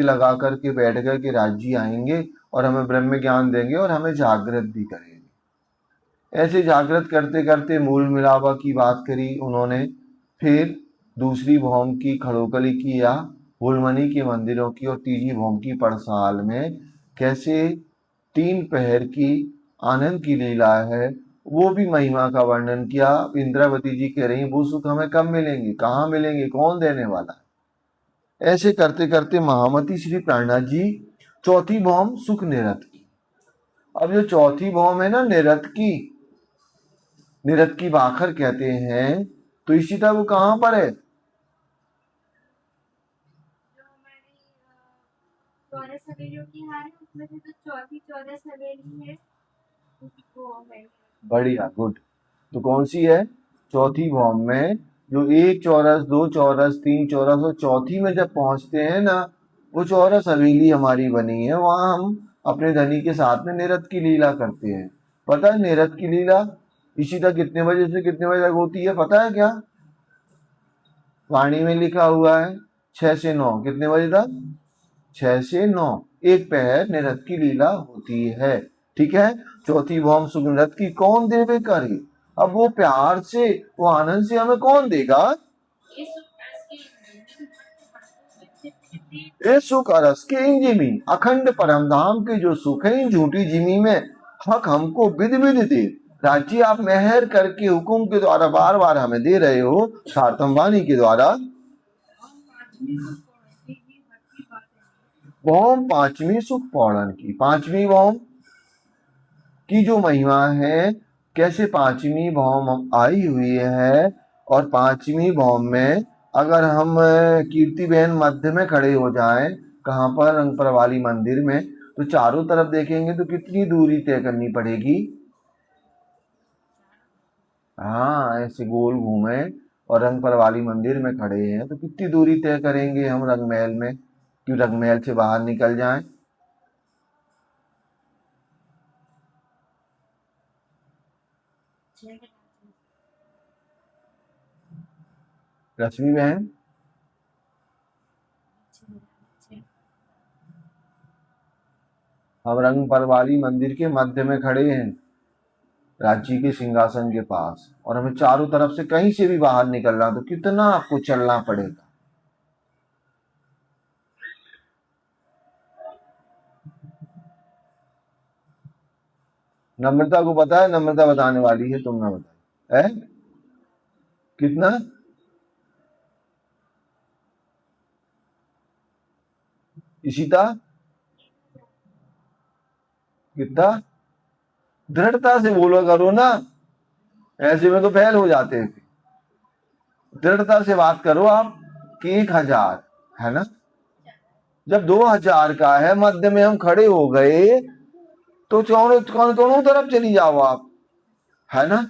लगा करके बैठ गए कि राजी आएंगे और हमें ब्रह्म ज्ञान देंगे और हमें जागृत भी करेंगे। ऐसे जागृत करते करते मूल मिलावा की बात करी उन्होंने, फिर दूसरी भौम की खड़ोकली की या हुलमनी के मंदिरों की, और तीसरी भौम की पड़साल में कैसे 3 पहर की आनंद की लीला है वो भी महिमा का वर्णन किया। इंद्रावती जी कह रही वो सुख हमें कब मिलेंगे, कहाँ मिलेंगे, कौन देने वाला है। ऐसे करते करते महामती श्री प्राणनाथ जी चौथी भौम सुख निरत की। अब जो चौथी भौम है ना निरत की, निरत की बाखर कहते हैं, तो इशिता वो कहाँ पर है? बढ़िया, गुड। तो कौन सी है? चौथी भौम में, जो 1 चौरस 2 चौरस 3 चौरस और चौथी में जब पहुंचते हैं ना, वो चौरस हवेली हमारी बनी है, वहां हम अपने धनी के साथ में निरत की लीला करते हैं। पता है निरत की लीला इशिता कितने बजे से कितने बजे तक होती है, पता है क्या? वाणी में लिखा हुआ है 6 से 9। कितने बजे तक? 6 से 9, एक पहर निरत की लीला होती है। ठीक है। चौथी भौम सुख निरत की कौन देवे करी। अब वो प्यार से, वो आनंद से हमें कौन देगा? ये सुख अरस के इन जिमी, अखंड परम धाम के जो सुख है इन झूठी जिमी में हक हमको विध विध दे। राजी आप मेहर करके हुकुम के द्वारा बार बार हमें दे रहे हो, सार्थम वाणी के द्वारा। भौम पांचवी सुख पौड़न की, पांचवी भौम की जो महिमा है, कैसे पांचवी भौम आई हुई है। और पांचवी भौम में अगर हम कीर्ति बहन मध्य में खड़े हो जाएं, कहाँ पर? रंगपर वाली मंदिर में, तो चारों तरफ देखेंगे तो कितनी दूरी तय करनी पड़ेगी? हाँ, ऐसे गोल घूमे और रंगपर वाली मंदिर में खड़े हैं तो कितनी दूरी तय करेंगे हम रंगमहल में, कि रंगमहल से बाहर निकल जाएं। रश्मि बहन, हम रंगपर वाली मंदिर के मध्य में खड़े हैं, राज्य के सिंहासन के पास, और हमें चारों तरफ से कहीं से भी बाहर निकलना तो कितना आपको चलना पड़ेगा। नम्रता को पता है? नम्रता बताने वाली है, तुम ना बताओ। है कितना? इशिता कितना? दृढ़ता से बोला करो ना, ऐसे में तो फेल हो जाते हैं। दृढ़ता से बात करो आप कि 1000 है ना। जब 2000 का है, मध्य में हम खड़े हो गए, तो दोनों तरफ चली जाओ आप, है ना।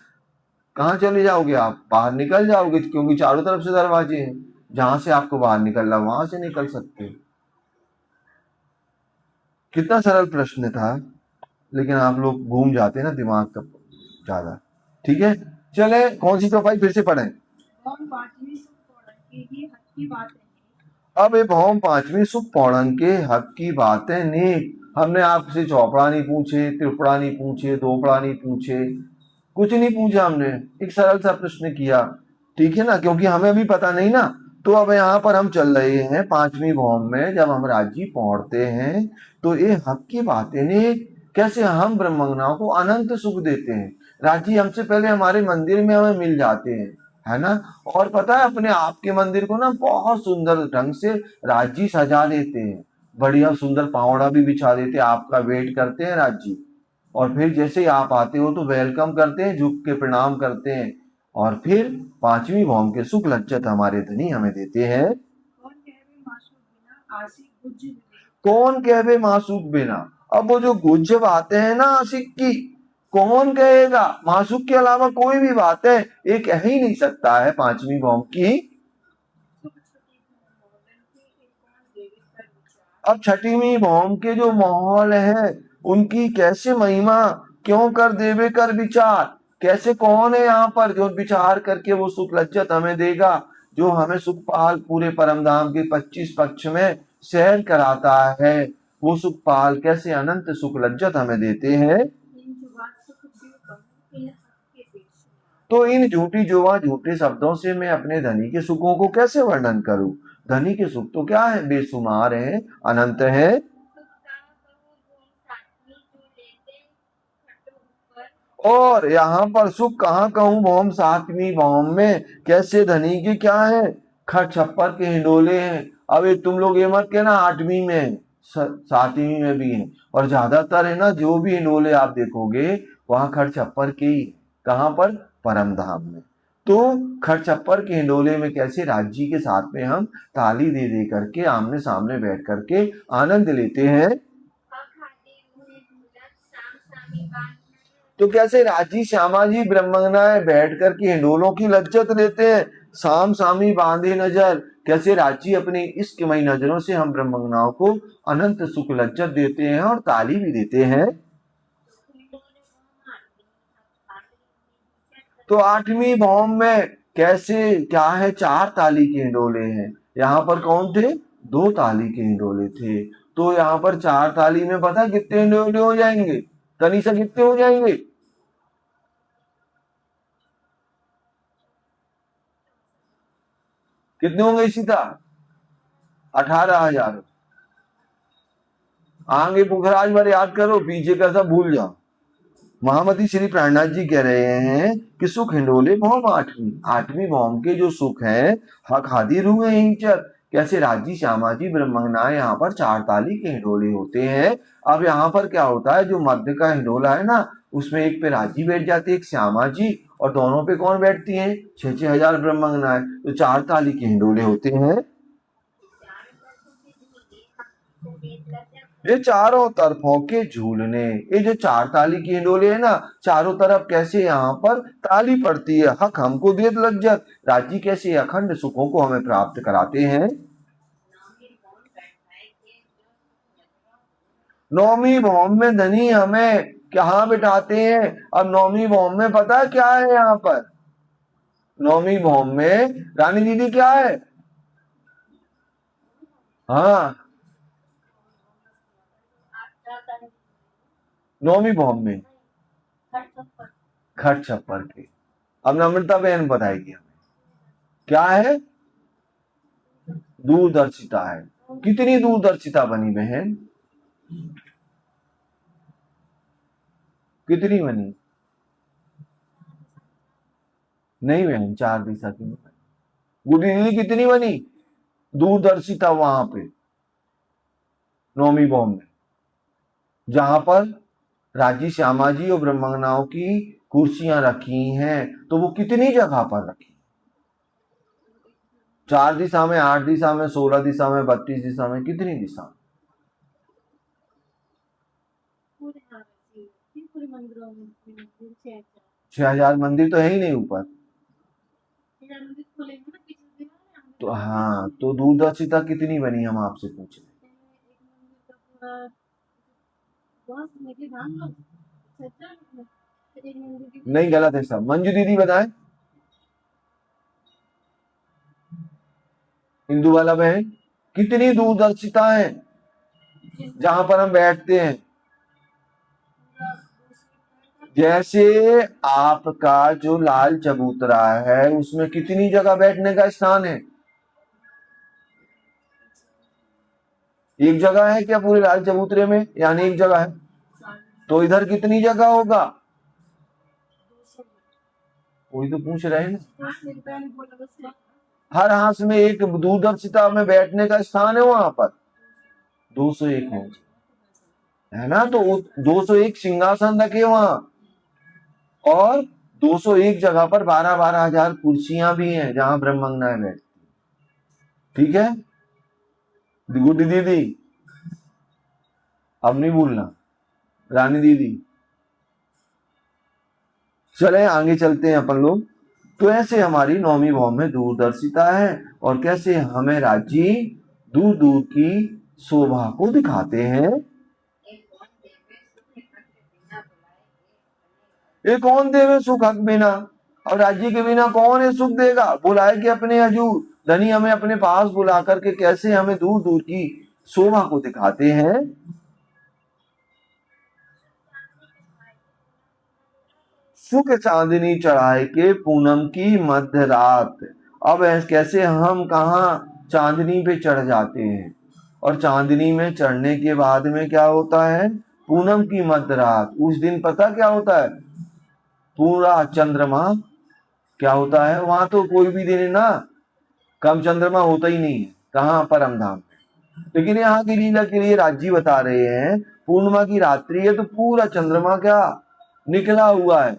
कहाँ चले जाओगे आप? बाहर निकल जाओगे, क्योंकि चारों तरफ से दरवाजे हैं, जहां से आपको बाहर निकलना वहां से निकल सकते हैं। कितना सरल प्रश्न था, लेकिन आप लोग घूम जाते हैं ना दिमाग का ज्यादा। ठीक है, चले कौन सी चौपाई फिर से पढ़ें? अब ये भौम पांचवी सुख पौड़न के हक की बातें नेक। हमने आपसे चौपड़ा नहीं पूछे, त्रिपड़ा नहीं पूछे, दोपड़ा नहीं पूछे, कुछ नहीं पूछा हमने, एक सरल सा प्रश्न किया। ठीक है ना, क्योंकि हमें भी पता नहीं ना। तो अब यहाँ पर हम चल रहे हैं पांचवी भौम में, जब हम राज्य पहुंचते हैं तो ये हक की बातें ने कैसे हम ब्रह्मंगनाओं को अनंत सुख देते हैं। राज्य हमसे पहले हमारे मंदिर में हमें मिल जाते हैं, है ना। और पता है अपने आपके मंदिर को ना बहुत सुंदर ढंग से राज्य सजा देते हैं, बढ़िया सुंदर पावड़ा भी बिछा देते हैं, आपका वेट करते हैं राज्य। और फिर जैसे ही आप आते हो तो वेलकम करते हैं, झुक के प्रणाम करते हैं, और फिर पांचवी भौम के सुख लज्जत हमारे धनी हमें देते हैं। कौन कहवे मासूक बिना। अब वो जो गुज्ज बातें हैं ना आशिक की, कौन कहेगा? मासूक के अलावा कोई भी बात है ये कह ही नहीं सकता है पांचवी भौम की। अब छठवीं भौम के जो माहौल है उनकी कैसे महिमा, क्यों कर देवे कर विचार। कैसे, कौन है यहाँ पर जो विचार करके वो सुख लज्जत हमें देगा, जो हमें सुखपाल पूरे परमधाम के 25 पक्ष में शहर कराता है, वो सुखपाल कैसे अनंत सुख लज्जत हमें देते हैं। तो इन झूठी जुआ झूठे शब्दों से मैं अपने धनी के सुखों को कैसे वर्णन करूं। धनी के सुख तो क्या है, बेशुमार है, अनंत है। और यहाँ पर सुख कहाँ कहूँ, भौम सातवीं भौम में कैसे धनी के क्या है, खट छप्पर के हिंडोले हैं। अब ये तुम लोग ये मत कहना आठवीं में है, सातवीं में भी है, और ज्यादातर है ना जो भी हिंडोले आप देखोगे वहां खट छप्पर के ही। कहाँ पर, परम धाम में। तो खट छप्पर के हिंडोले में कैसे राज्य के साथ में हम ताली दे दे करके आमने सामने बैठ करके आनंद लेते हैं। तो कैसे राजी श्यामा जी ब्रह्मंगनाएं बैठ करके हिंडोलों की लज्जत लेते हैं, साम सामी बांधे नजर। कैसे राजी अपनी इश्कमयी नजरों से हम ब्रह्मंगनाओं को अनंत सुख लज्जत देते हैं और ताली भी देते हैं। तो आठवीं भौम में कैसे क्या है, चार ताली के हिंडोले हैं। यहाँ पर कौन थे, दो ताली के हिंडोले थे। तो यहाँ पर चार ताली में पता कितने हिंडोले हो जाएंगे, तनिषा कितने हो जाएंगे। कितने होंगे सीता, 18,000। आगे पुखराज बार याद करो, पीछे का सब भूल जाओ। महामती श्री प्राणनाथ जी कह रहे हैं कि सुख हिंडोले भौम आठवीं, आठवीं भौम के जो सुख है हक हादी रुए हिंचर। कैसे राजी श्यामा जी ब्रह्मंगनाएं यहाँ पर चार ताली के हिंडोले होते हैं। अब यहाँ पर क्या होता है, जो मध्य का हिंडोला है ना, उसमें एक पे राजी बैठ जाती है, एक श्यामा जी, और दोनों पे कौन बैठती हैं, 6,000 ब्रह्मंगनाएं। तो चार ताली के हिंडोले होते हैं। ये चारों तरफों के झूलने, ये जो चार ताली की हिंडोले है ना, चारों तरफ कैसे यहाँ पर ताली पड़ती है, हक हमको देत लज्जत। राज्य कैसे अखंड सुखों को हमें प्राप्त कराते हैं। नौवीं भौम में धनी हमें कहाँ बिठाते हैं। अब नौवीं भौम में पता क्या है, यहाँ पर नौवीं भौम में रानी दीदी क्या है, हाँ नौवीं भौम में खट छप्पर के। अब नम्रता बहन बताएगी हमें क्या है, दूरदर्शिता है। कितनी दूरदर्शिता बनी बहन, कितनी बनी, नहीं बहन चार दिशा की गुडी दीदी कितनी बनी दूरदर्शिता वहां पे नौवीं भौम में, जहां पर राजी श्यामा जी और ब्रह्मंगनाओं की कुर्सियां रखी हैं। तो वो कितनी जगह पर रखी, चार दिशा में, 8 दिशा में, 16 दिशा में, 32 दिशा में, कितनी दिशा में। 6,000 मंदिर तो है ही नहीं ऊपर। तो हाँ, तो दूरदर्शिता कितनी बनी हम आपसे पूछ रहे। नहीं गलत है सब, मंजू दीदी बताए, हिंदू वाला बहन कितनी दूरदर्शिता है जहां पर हम बैठते हैं। जैसे आपका जो लाल चबूतरा है उसमें कितनी जगह बैठने का स्थान है, एक जगह है क्या पूरे लाल चबूतरे में, यानी एक जगह है। तो इधर कितनी जगह होगा, वही तो पूछ रहे हैं ना। हर हाथ में एक दूरदर्शिता में बैठने का स्थान है वहां पर 201 है ना। तो 201 सिंहासन रखे वहां, और 201 जगह पर 12-12 हजार कुर्सियां भी हैं जहां ब्रह्मंगनाएं बैठती। ठीक है गुड्डी दीदी, अब नहीं भूलना, रानी दीदी। चले आगे चलते हैं अपन लोग। तो ऐसे हमारी नौवीं भौम में दूरदर्शिता है, और कैसे हमें राज्य दूर दूर की शोभा को दिखाते हैं। ये कौन देवे सुख हक बिना, और राज्य के बिना कौन है सुख देगा। बुलाए कि अपने हजूर, धनी हमें अपने पास बुला करके कैसे हमें दूर दूर की शोभा को दिखाते हैं। सुख चांदनी चढ़ाए के पूनम की मध्य रात। अब कैसे हम कहा चांदनी पे चढ़ जाते हैं, और चांदनी में चढ़ने के बाद में क्या होता है, पूनम की मध्य रात। उस दिन पता क्या होता है, पूरा चंद्रमा क्या होता है, वहां तो कोई भी दिन ना कम चंद्रमा होता ही नहीं है, कहाँ परम धाम। लेकिन यहाँ की लीला के लिए राजी बता रहे हैं, पूर्णिमा की रात्रि है तो पूरा चंद्रमा क्या निकला हुआ है।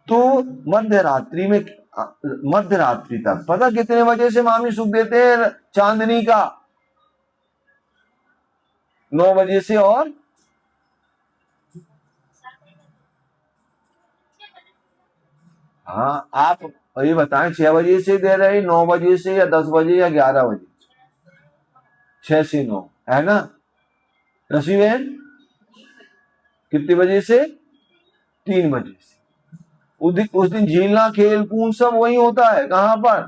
तो मध्य रात्रि में, मध्य रात्रि तक पता कितने बजे से मामी सुख देते हैं चांदनी का, 9 बजे से। और हाँ आप ये बताएं, 6 बजे से दे रहे, 9 बजे से, या 10 बजे, या 11 बजे? 6 से 9 है ना रसी बहन? कितने बजे से? 3 बजे से। उस दिन झीलना खेल कूद सब वही होता है, कहां पर?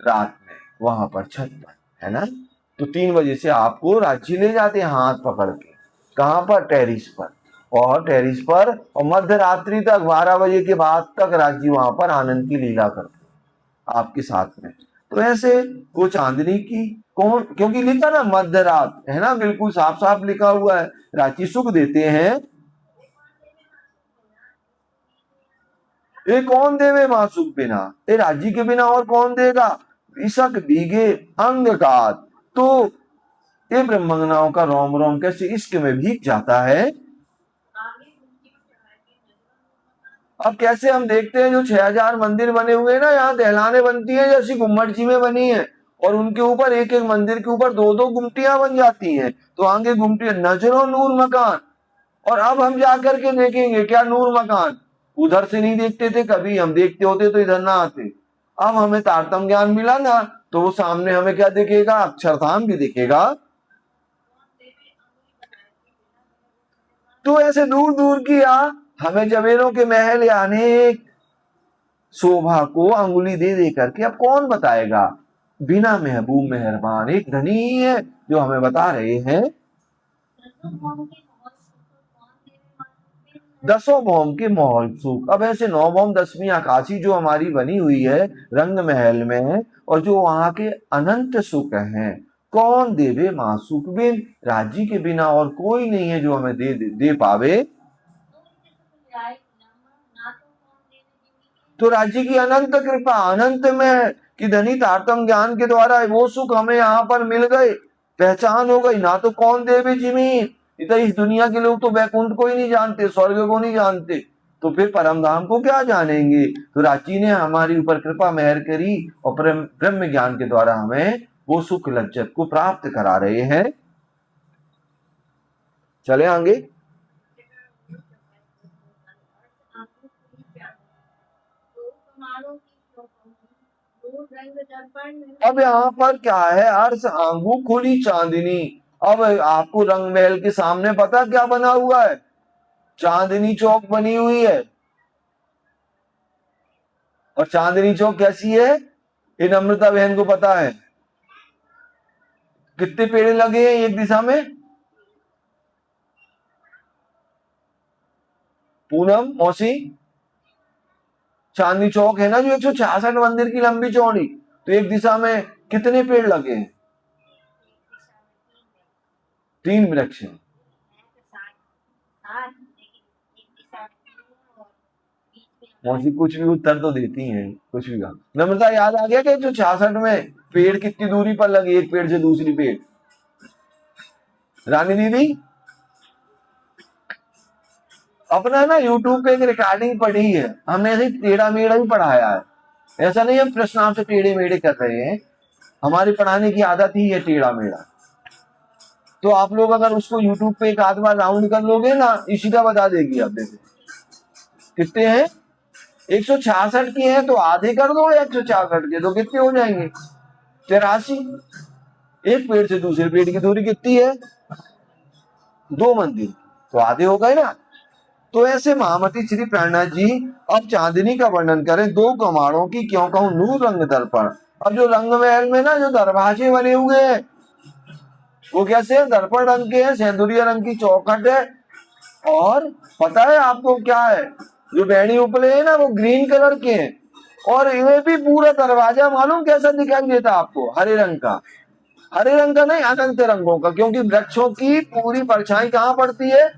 रात में, वहां पर छत पर, है ना। तो 3 बजे से आपको रांची ले जाते हैं हाथ पकड़ के, कहां पर? टेरिस पर। और टेरिस पर, और मध्य रात्रि तक 12 बजे के बाद तक राजी वहां पर आनंद की लीला करते आपके साथ में। तो ऐसे वो चांदनी की कौन, क्योंकि लिखा ना मध्य रात, है ना, बिल्कुल साफ साफ लिखा हुआ है। रांची सुख देते हैं, ये कौन देवे मां सुख बिना, ये राजी के बिना और कौन देगा। इसक भीगे अंग का, तो ये ब्रह्मंगनाओं का रोम रोम कैसे इश्क में भीग जाता है। अब कैसे हम देखते हैं जो 6000 मंदिर बने हुए हैं ना, यहाँ दहलाने बनती है जैसी गुम्मट जी में बनी है, और उनके ऊपर एक एक मंदिर के ऊपर 2-2 गुमटियां बन जाती हैं। तो आगे गुमटी नजरों नूर मकान, और अब हम जाकर के देखेंगे क्या नूर मकान, उधर से नहीं देखते थे कभी, हम देखते होते तो इधर ना आते। अब हमें तारतम ज्ञान मिला ना, तो वो सामने हमें क्या दिखेगा, अक्षरधाम भी दिखेगा। तो ऐसे दूर दूर किया हमें जवेरों के महल या अनेक शोभा को अंगुली दे दे करके, अब कौन बताएगा, बिना महबूब मेहरबान एक धनी है जो हमें बता रहे हैं। 10 भौम के महल सुख। अब ऐसे 9 भौम 10वीं आकाशी जो हमारी बनी हुई है रंग महल में, और जो वहां के अनंत सुख हैं, कौन देवे मां सुख बिन, राजी के बिना और कोई नहीं है जो हमें दे पावे। तो राज्य की अनंत कृपा, अनंत में कि धनी तारतम ज्ञान के द्वारा वो सुख हमें यहाँ पर मिल गए, पहचान हो गई ना। तो कौन देवे जिमीन, इस दुनिया के लोग तो वैकुंठ को ही नहीं जानते, स्वर्ग को नहीं जानते, तो फिर परम धाम को क्या जानेंगे। तो रांची ने हमारी ऊपर कृपा मेहर करी, और ब्रह्म ज्ञान के द्वारा हमें वो सुख लज्जत को प्राप्त करा रहे हैं। चले आगे। अब यहाँ पर क्या है, अर्श आंगू खुली चांदनी। अब आपको रंग महल के सामने पता क्या बना हुआ है, चांदनी चौक बनी हुई है। और चांदनी चौक कैसी है, इन अमृता बहन को पता है। कितने पेड़ लगे हैं एक दिशा में, पूनम मौसी? चांदनी चौक है ना जो 166 मंदिर की लंबी चौड़ी, तो एक दिशा में कितने पेड़ लगे हैं? 3 वृक्ष हैं। मौसी कुछ भी उत्तर तो देती हैं, कुछ भी। नम्रता याद आ गया कि 166 में पेड़ कितनी दूरी पर लगे, एक पेड़ से दूसरी पेड़? रानी दीदी अपना ना यूट्यूब पे एक रिकॉर्डिंग पढ़ी है, हमने ऐसे टेढ़ा मेढ़ा ही पढ़ाया है, ऐसा नहीं हम प्रश्न आपसे टेढ़े मेढ़े कर रहे हैं, हमारी पढ़ाने की आदत ही है टेढ़ा मेढ़ा। तो आप लोग अगर उसको यूट्यूब पे एक आध बार राउंड कर लोगे ना, इसीदा बता देगी। आप देखो कितने हैं, 166 की है तो आधे कर दो 166 के, तो कितने हो जाएंगे, 83। एक पेड़ से दूसरे पेड़ की दूरी कितनी है, 2 मंदिर, तो आधे हो गए ना। तो ऐसे महामती श्री प्रेरणा जी अब चांदनी का वर्णन करें, 2 कमाड़ों की क्यों कहूं नूर रंग दर्पण। अब जो रंग महल में ना जो दरवाजे बने हुए हैं, वो कैसे है? दर्पण रंग के हैं, सेंदुरिया रंग की चौखट है। और पता है आपको क्या है, जो बैणी उपले है ना वो ग्रीन कलर के हैं। और ये भी पूरा दरवाजा मालूम कैसा दिखाई देता आपको? हरे रंग का। हरे रंग का नहीं, अनंत रंगों का, क्योंकि वृक्षों की पूरी परछाई कहाँ पड़ती है?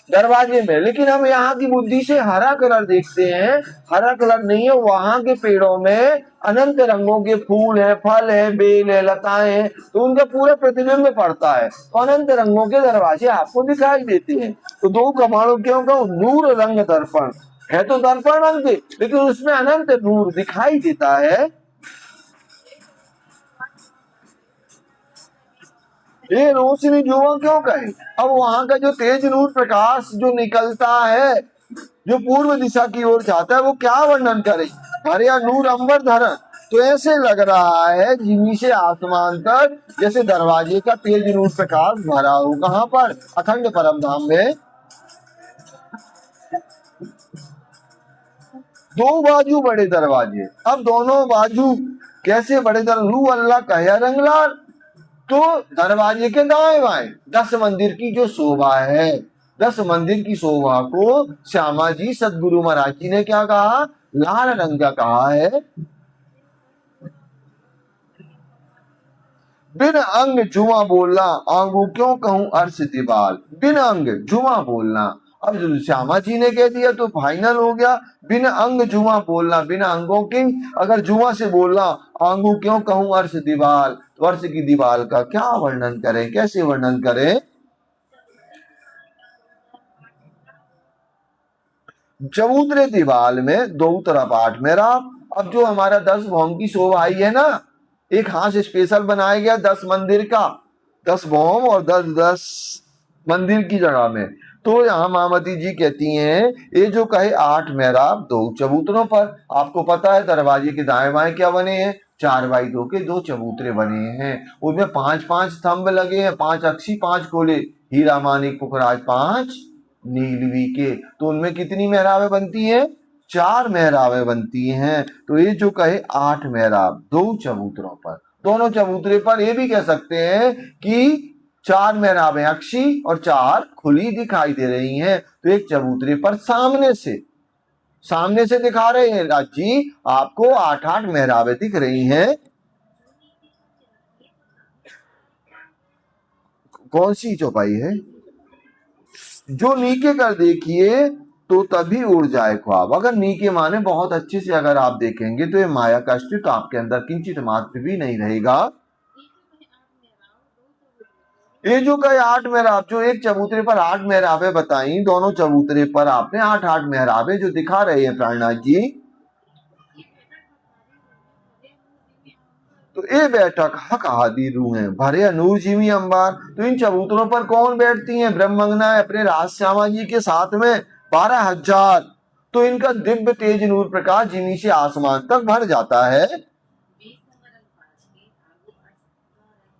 दरवाजे में। लेकिन हम यहाँ की बुद्धि से हरा कलर देखते हैं, हरा कलर नहीं है, वहां के पेड़ों में अनंत रंगों के फूल है, फल है, बेल है, लताएं हैं, तो उनका पूरा प्रतिबिंब पड़ता है, तो अनंत रंगों के दरवाजे आपको दिखाई देते हैं। तो दो कमाणों क्यों कहूं? नूर रंग दर्पण है, तो दर्पण रंग के, लेकिन उसमें अनंत नूर दिखाई देता है। ये रोशनी जुआ क्यों कहे? अब वहां का जो तेज नूर प्रकाश जो निकलता है, जो पूर्व दिशा की ओर जाता है, वो क्या वर्णन करे? हरिया नूर अंबर धरण। तो ऐसे लग रहा है जिमी से आसमान तक जैसे दरवाजे का तेज नूर प्रकाश भरा हो। कहाँ पर? अखंड परम धाम में। दो बाजू बड़े दरवाजे। अब दोनों बाजू कैसे बड़े दरवाजे? रू अल्लाह कह रंग लाल। तो दरवाजे के दाएं बाएं 10 मंदिर की जो शोभा है, 10 मंदिर की शोभा को श्यामा जी सदगुरु महाराज जी ने क्या कहा? लाल रंग का कहा है। बिन अंग जुआ बोलना, आंगू क्यों कहूं अर्श दीवाल। बिन अंग जुआ बोलना। अब श्यामा जी ने कह दिया तो फाइनल हो गया। बिन अंग जुआ बोलना, बिना अंगों की अगर जुआ से बोलना, आंगू क्यों कहूं अर्श दीवाल। तो अर्श की दीवाल का क्या वर्णन करें, कैसे वर्णन करें? चबूतरे दीवाल में दो तरफ 8 मेहराब। अब जो हमारा 10 भौम की शोभा आई है ना, एक हाथ स्पेशल बनाया गया 10 मंदिर का, 10 भौम और 10 मंदिर की जगह में। तो यहाँ मामती जी कहती हैं ये जो कहे 8 मेहराब 2 चबूतरों पर। आपको पता है दरवाजे के दाएं बाएं क्या बने हैं? 4x2 के 2 चबूतरे बने हैं। उनमें 5-5 स्तंभ लगे हैं, 5 अक्षी 5 खोले, हीरा मानिक पुखराज 5 नीलवी के। तो उनमें कितनी मेहराबें बनती हैं? 4 मेहराबें बनती हैं। तो ये जो कहे 8 मेहराब 2 चबूतरों पर, दोनों चबूतरे पर ये भी कह सकते हैं कि 4 मेहराबें अक्षी और 4 खुली दिखाई दे रही हैं। तो एक चबूतरे पर सामने से दिखा रहे हैं राज जी, आपको 8-8 मेहराबें दिख रही हैं। कौन सी चौपाई है? जो नीके कर देखिए तो तभी उड़ जाए ख्वाब। अगर नीके माने बहुत अच्छे से अगर आप देखेंगे तो ये माया का अस्तित्व आपके अंदर किंचित मात्र भी नहीं रहेगा। ये जो कहे 8 मेहराब, जो एक चबूतरे पर 8 मेहराबें बताई, दोनों चबूतरे पर आपने 8-8 मेहराबें जो दिखा रहे हैं प्राणनाथ जी। तो ये बैठक हक हादी रूह है भरे नूर जिमी अंबार। तो इन चबूतरों पर कौन बैठती हैं? ब्रह्मंगना अपने राज श्यामा जी के साथ में 12,000। तो इनका दिव्य तेज नूर प्रकाश जिमी से आसमान तक भर जाता है।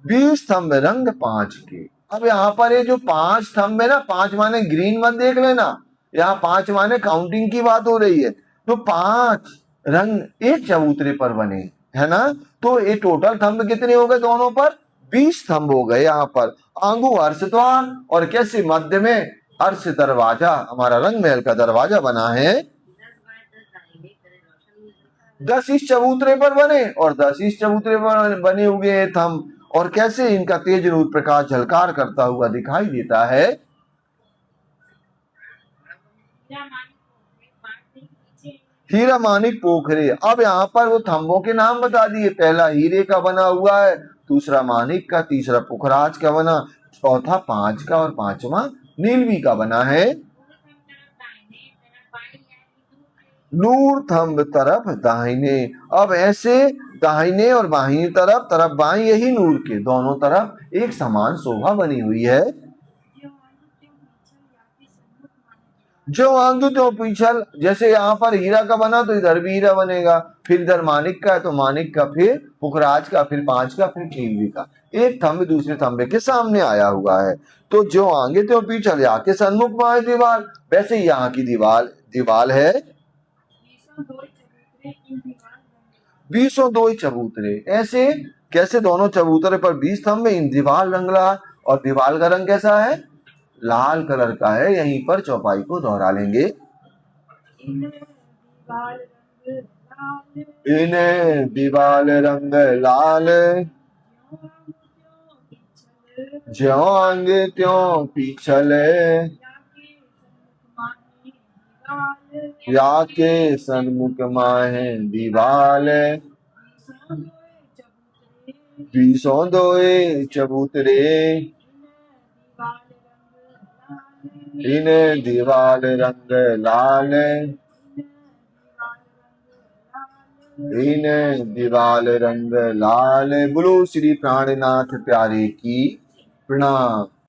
20 स्तंभ रंग 5 के। अब यहाँ पर ये जो 5 स्तंभ है ना, 5 माने ग्रीन मत देख लेना, यहाँ 5 माने काउंटिंग की बात हो रही है। तो 5 रंग एक चबूतरे पर बने, है ना। तो ये टोटल स्तंभ कितने हो गए दोनों पर? 20 स्तंभ हो गए यहाँ पर। आंगू अर्श द्वार, और कैसे मध्य में अर्श दरवाजा, हमारा रंग महल का दरवाजा बना है। 10 इस चबूतरे पर बने और 10 इस चबूतरे पर बने हुए हैं थंब। और कैसे इनका तेज नूर प्रकाश झलकार करता हुआ दिखाई देता है। हीरा मानिक पोखरे। अब यहाँ पर वो थंबों के नाम बता दिए। पहला हीरे का बना हुआ है, दूसरा मानिक का, तीसरा पुखराज का बना, चौथा 5 का और 5वां नीलवी का बना है। नूर थंब तरफ दाहिने। अब ऐसे दाहिने और बाहिनी तरफ बाएं यही नूर के दोनों तरफ एक समान शोभा बनी हुई है। जो आंगू तो पीछल, जैसे यहाँ पर हीरा का बना तो इधर भी हीरा बनेगा, फिर इधर मानिक का है तो मानिक का, फिर पुखराज का, फिर 5 का, फिर नीलवी का। एक थंब दूसरे थंबे के सामने आया हुआ है। तो जो आगे तो पीछल आके सन्मुख में है दीवार, वैसे यहाँ की दीवाल है। 20 दो चबूतरे। ऐसे कैसे दोनों चबूतरे पर 20 स्तंभ में, इन दीवार रंग लाल, और दीवार का रंग कैसा है? लाल कलर का है। यहीं पर चौपाई को दोहरा लेंगे। इन दीवार रंग लाल, ज्यों अंग त्यों पीछल, या के सन्मुख माहे दीवाल, बीसों दोए चबूतरे, इन दीवाल रंग लाल, इन दीवाल रंग लाल। बोलो श्री प्राणनाथ प्यारे की प्रणाम।